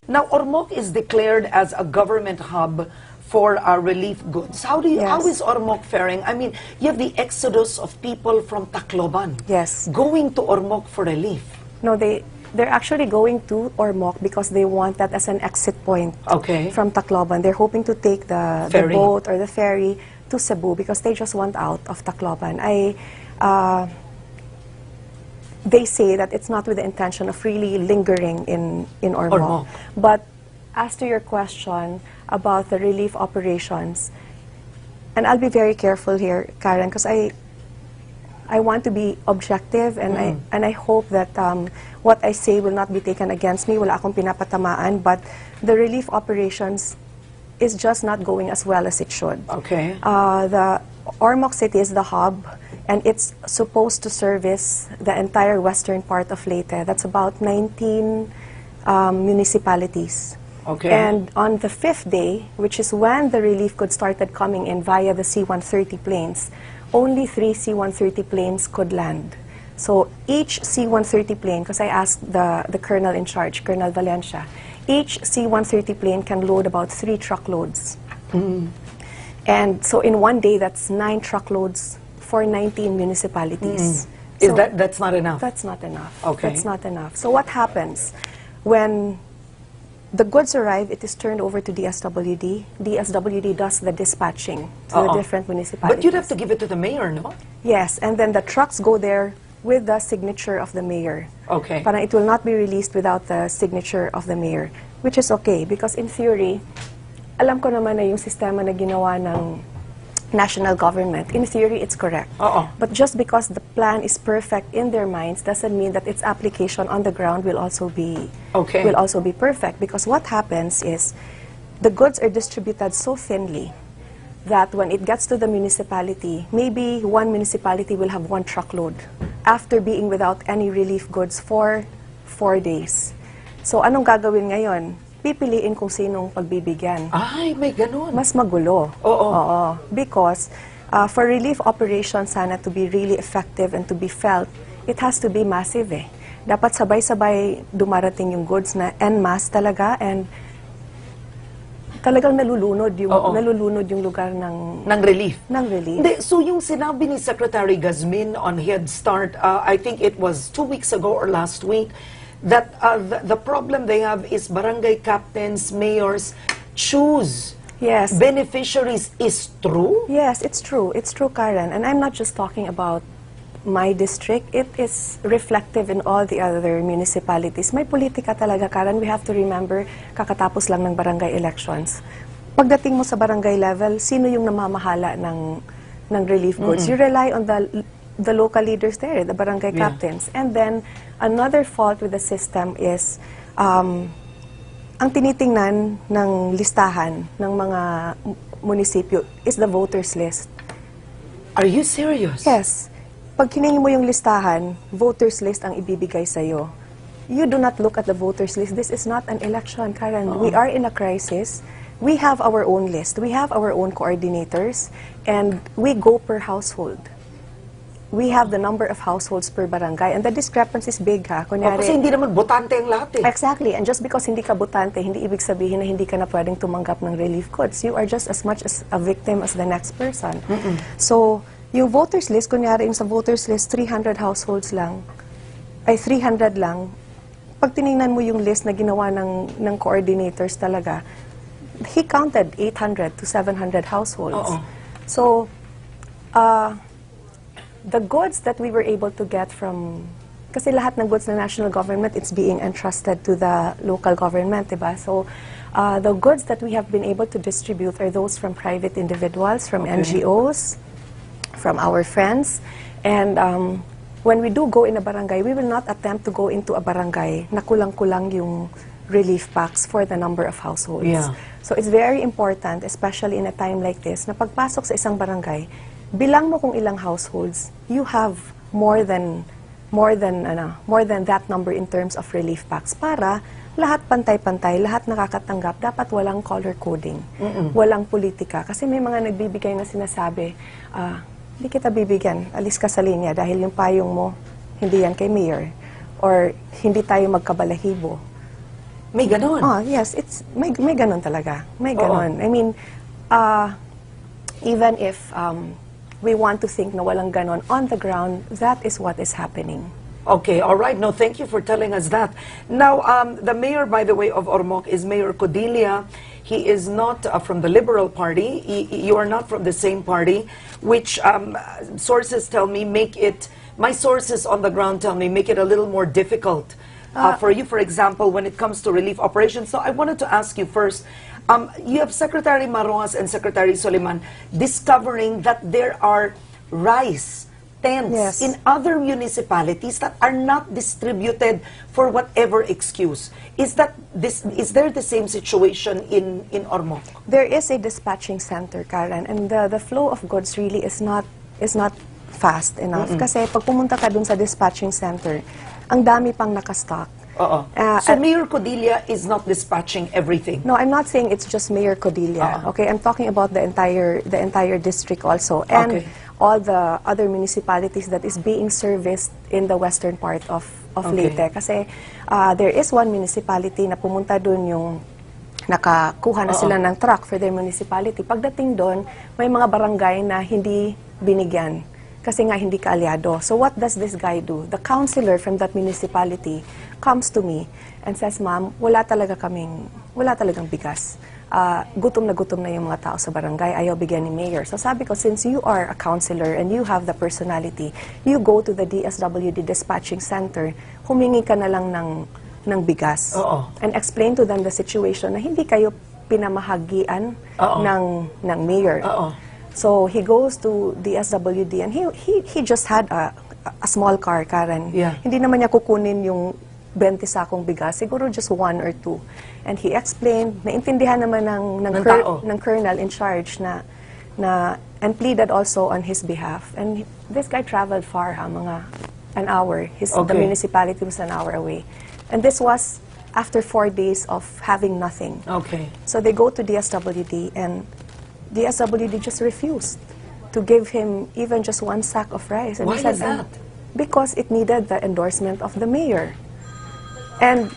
Now, Ormoc is declared as a government hub for relief goods. How is Ormoc faring? I mean, you have the exodus of people from Tacloban going to Ormoc for relief. No, they're actually going to Ormoc because they want that as an exit point from Tacloban. They're hoping to take the boat or the ferry to Cebu because they just want out of Tacloban. They say that it's not with the intention of really lingering in Ormoc. But as to your question about the relief operations, and I'll be very careful here, Karen, because I want to be objective, and I hope that what I say will not be taken against me. Wala akong pinapatamaan, but the relief operations is just not going as well as it should. The Ormoc City is the hub, and it's supposed to service the entire western part of Leyte. That's about 19 municipalities. And on the 5th day, which is when the relief goods started coming in via the C-130 planes, only 3 C-130 planes could land. So each C-130 plane, because I asked the colonel in charge, Colonel Valencia, each C-130 plane can load about 3 truckloads. And so in one day, that's 9 truckloads for 19 municipalities. So That's not enough? That's not enough. That's not enough. So what happens? When the goods arrive, it is turned over to DSWD. DSWD does the dispatching to the different municipalities. But you'd have to give it to the mayor, no? Yes, and then the trucks go there with the signature of the mayor. Parang it will not be released without the signature of the mayor, which is okay because in theory, alam ko naman na yung sistema na ginawa ng national government, in theory, it's correct. But just because the plan is perfect in their minds doesn't mean that its application on the ground will also be perfect. Because what happens is the goods are distributed so thinly that when it gets to the municipality, maybe one municipality will have 1 truckload after being without any relief goods for 4 days. So anong gagawin ngayon? Pipiliin kung sinong pagbibigyan. Ay, may ganun. Mas magulo. Because for relief operations sana to be really effective and to be felt, it has to be massive eh. Dapat sabay-sabay dumarating yung goods na en masse talaga, and talagang nalulunod yung lugar ng relief. Hindi, so yung sinabi ni Secretary Gazmin on Head Start, I think it was 2 weeks ago or last week, that the problem they have is barangay captains, mayors choose beneficiaries. Is true? Yes, it's true. It's true, Karen. And I'm not just talking about my district. It is reflective in all the other municipalities. May politika talaga, Karen. We have to remember, kakatapos lang ng barangay elections. Pagdating mo sa barangay level, sino yung namamahala ng relief goods? You rely on the local leaders there, the barangay captains. And then, another fault with the system is, ang tinitingnan ng listahan ng mga munisipyo is the voters list. Are you serious? Yes. Pag hiningi mo yung listahan, voters list ang ibibigay sa'yo. You do not look at the voters list. This is not an election, Karen. We are in a crisis. We have our own list. We have our own coordinators. And we go per household. We have the number of households per barangay, and the discrepancy is big, ha? Kunyari, kasi hindi naman botante ang lahat eh. Exactly, and just because hindi ka botante, hindi ibig sabihin na hindi ka na pwedeng tumanggap ng relief goods. You are just as much as a victim as the next person. So, yung voters list, kunyari yung sa voters list, 300 households lang, ay 300 lang, pag tinignan mo yung list na ginawa ng coordinators talaga, he counted 800 to 700 households. So, the goods that we were able to get from, kasi lahat ng goods ng national government, it's being entrusted to the local government, diba? So, the goods that we have been able to distribute are those from private individuals, from NGOs, from our friends. And when we do go in a barangay, we will not attempt to go into a barangay na kulang-kulang yung relief packs for the number of households. So, it's very important, especially in a time like this, na pagpasok sa isang barangay, bilang mo kung ilang households, you have more than that number in terms of relief packs para lahat pantay-pantay, lahat nakakatanggap, dapat walang color coding, walang politika. Kasi may mga nagbibigay na sinasabi, hindi kita bibigyan, alis ka sa linya dahil yung payong mo, hindi yan kay mayor, or hindi tayo magkabalahibo. May ganon. Oh, yes, may ganon talaga. May ganon. I mean, even if we want to think na walang ganon, on the ground, that is what is happening. Okay, all right. No, thank you for telling us that. Now, the mayor, by the way, of Ormoc is Mayor Codilla. He is not from the Liberal Party. You are not from the same party, which sources tell me my sources on the ground tell me make it a little more difficult for you, for example, when it comes to relief operations. So I wanted to ask you first, you have Secretary Maroas and Secretary Soliman discovering that there are rice tents in other municipalities that are not distributed for whatever excuse. Is there the same situation in Ormoc? There is a dispatching center, Karen, and the flow of goods really is not fast enough. Kasi pag pumunta ka dun sa dispatching center, ang dami pang nakastock. So Mayor Codilla is not dispatching everything? No, I'm not saying it's just Mayor Codilla. Okay, I'm talking about the entire district also, and all the other municipalities that is being serviced in the western part of Leyte. Kasi there is one municipality na pumunta dun yung nakakuha na sila ng truck for their municipality. Pagdating doon, may mga barangay na hindi binigyan kasi nga hindi kaalyado. So what does this guy do? The councilor from that municipality comes to me and says, "Ma'am, wala talagang bigas. Gutom na yung mga tao sa barangay, ayaw bigyan ni mayor." So sabi ko, since you are a councilor and you have the personality, you go to the DSWD Dispatching Center, humingi ka na lang ng bigas. And explain to them the situation na hindi kayo pinamahagi-an ng mayor. So he goes to DSWD and he just had a small car, Karen. Hindi naman niya kukunin yung 20 sakong bigas, siguro just 1 or 2. And he explained, naintindihan naman ng colonel in charge and pleaded also on his behalf. And this guy traveled far, mga an hour. The municipality was an hour away. And this was after 4 days of having nothing. So they go to DSWD and DSWD just refused to give him even just 1 sack of rice. And why he said, is that? Because it needed the endorsement of the mayor. And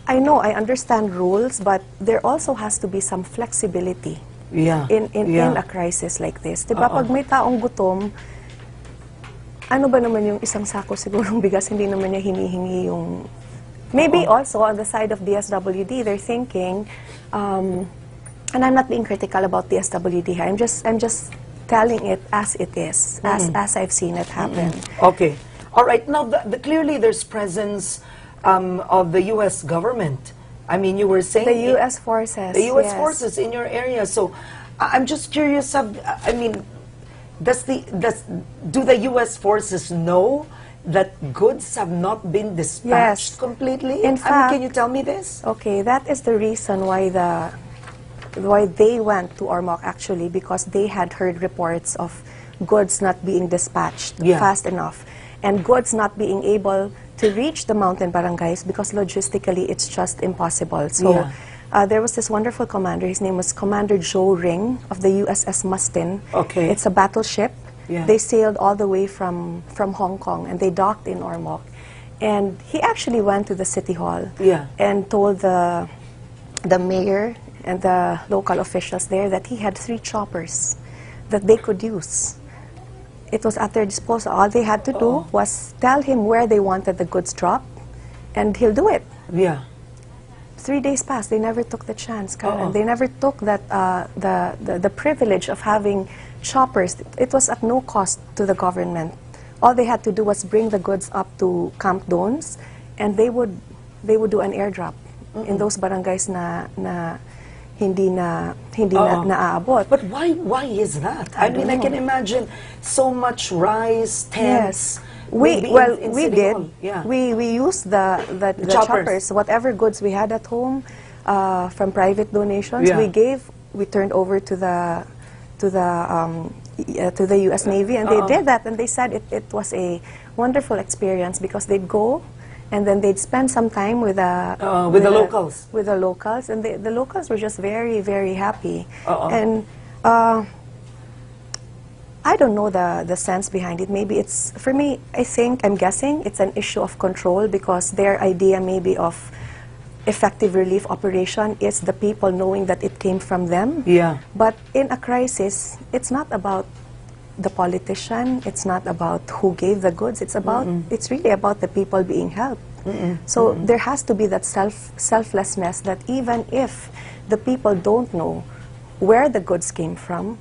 I know, I understand rules, but there also has to be some flexibility in a crisis like this. Diba, pag may taong gutom, ano ba naman yung isang sako sigurong bigas, hindi naman niya hinihingi yung... Maybe also on the side of DSWD, they're thinking, and I'm not being critical about DSWD here, I'm just telling it as it is, as I've seen it happen. Okay. All right. Now, clearly there's presence of the U.S. government. I mean, you were saying... The U.S. forces. The U.S. forces in your area. So, I'm just curious, I mean, do the U.S. forces know that goods have not been dispatched completely? In fact, can you tell me this? Okay, that is the reason why they went to Ormoc, actually, because they had heard reports of goods not being dispatched fast enough, and goods not being able to reach the mountain barangays because logistically it's just impossible. So there was this wonderful commander, his name was Commander Joe Ring of the USS Mustin. It's a battleship. They sailed all the way from Hong Kong and they docked in Ormoc. And he actually went to the city hall and told the mayor and the local officials there that he had 3 choppers that they could use. It was at their disposal. All they had to do was tell him where they wanted the goods dropped, and he'll do it. 3 days passed. They never took the chance, Karen. They never took that the privilege of having choppers. It was at no cost to the government. All they had to do was bring the goods up to Camp Dones, and they would do an airdrop in those barangays na hindi na naaabot. But why is that? I mean, I can imagine so much rice, tents. We did. We used the choppers, whatever goods we had at home from private donations. We turned over to the U.S. Navy, and they did that, and they said it was a wonderful experience because they'd go and then they'd spend some time with the locals. With the locals, and the locals were just very, very happy. And I don't know the sense behind it. Maybe it's, for me, I'm guessing it's an issue of control because their idea maybe of effective relief operation is the people knowing that it came from them. Yeah. But in a crisis, it's not about the politician, it's not about who gave the goods, it's about it's really about the people being helped. So there has to be that selflessness that even if the people don't know where the goods came from,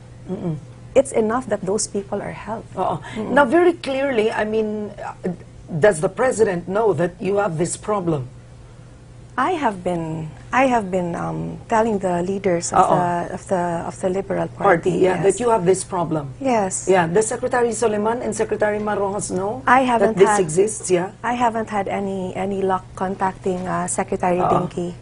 it's enough that those people are helped. Now, very clearly, I mean, does the president know that you have this problem? I have been telling the leaders of the Liberal Party, Yeah, that you have this problem. Yes. Yeah, does Secretary Soleman and Secretary Marojas know I haven't that this had- exists? Yeah. I haven't had any luck contacting Secretary Dinky.